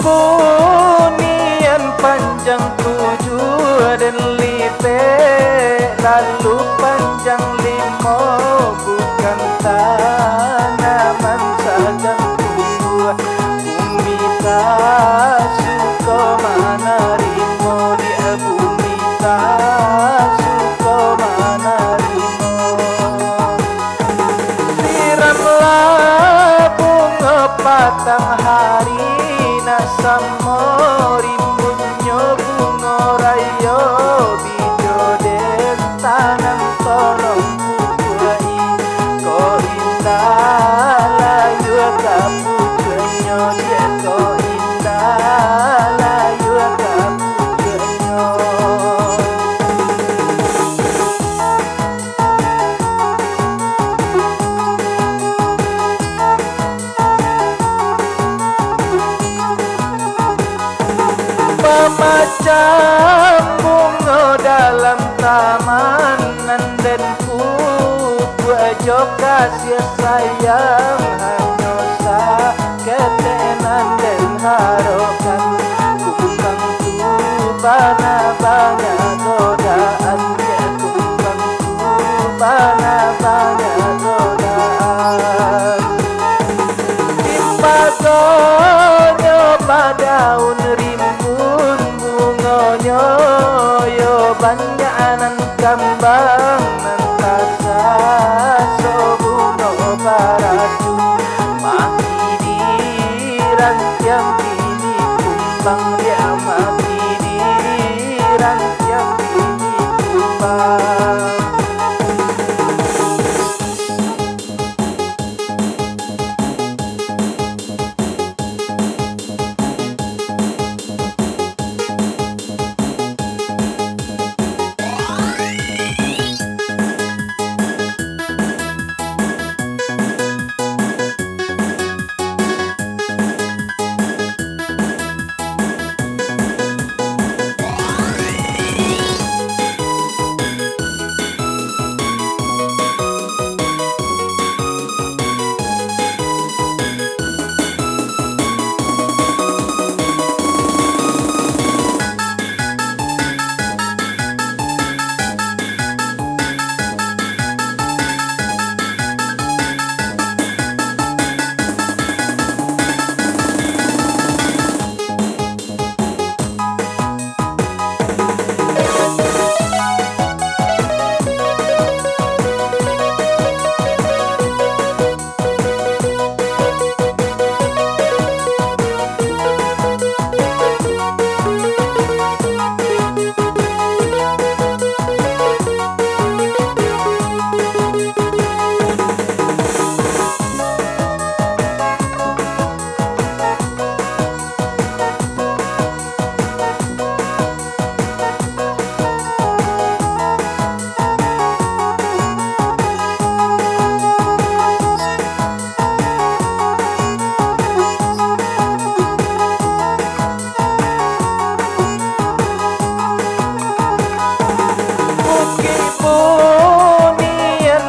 bunian panjang 7 dan lipe, lalu panjang 5, bukan tanaman sagan tumbuh. Bumi tak suka mana rimo, dia bumi tak suka mana rimo. Siramlah bunga patang hari, nak samo rimbunnya bunga rayo, bijo den tanam tolong buai. Ko indah layu kapucenyo, dia ko indah layu kapucenyo. Macam bunga dalam taman, dan ku buat kasih sayang, hanya saketenan dan harokan. Kumbang tu bana banyak godaan, ya kumbang tu bana banyak godaan. Timpagonyo padaun rimbun bungonyo, yo banyak anan kambang mentasa sobuno baratu. Mati di rantiang bini kumbang, dia mati di rantiang bini kumbang.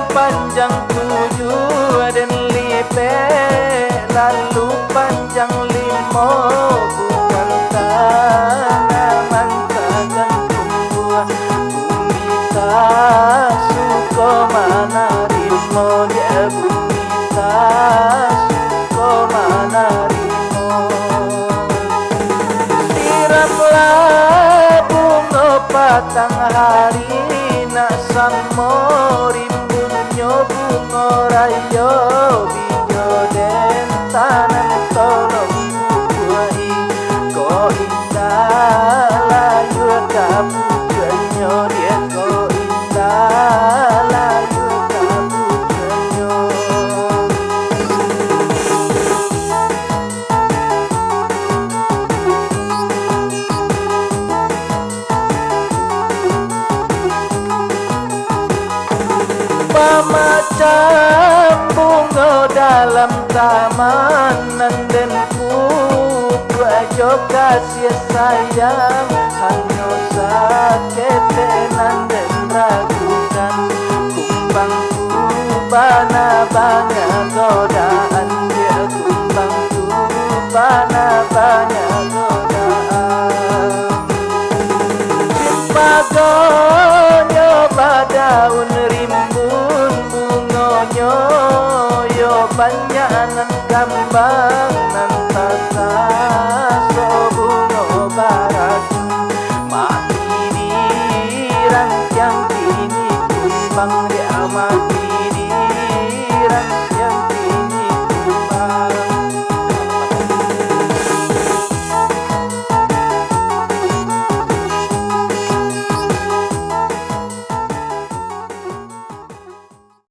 Panjang 7 dan lipe, lalu panjang 5, bukan tanaman sagan tumbuh. Bumi tak suka mana rimo, dia bumi tak suka mana rimo. Siramlah bunga patang hari, nak samo rimbunnya bunga rayo, bijo den tanam tolong buai. Ko indah layu kapucenyo, dia ko indah layu kapucenyo. Macam bunga dalam taman, dan ku buat kasih sayang, hanya saketenan dan ragukan. Kumbang ku bana banyak godaan, dia kumbang ku bana banyak godaan. banyak nan gambang nan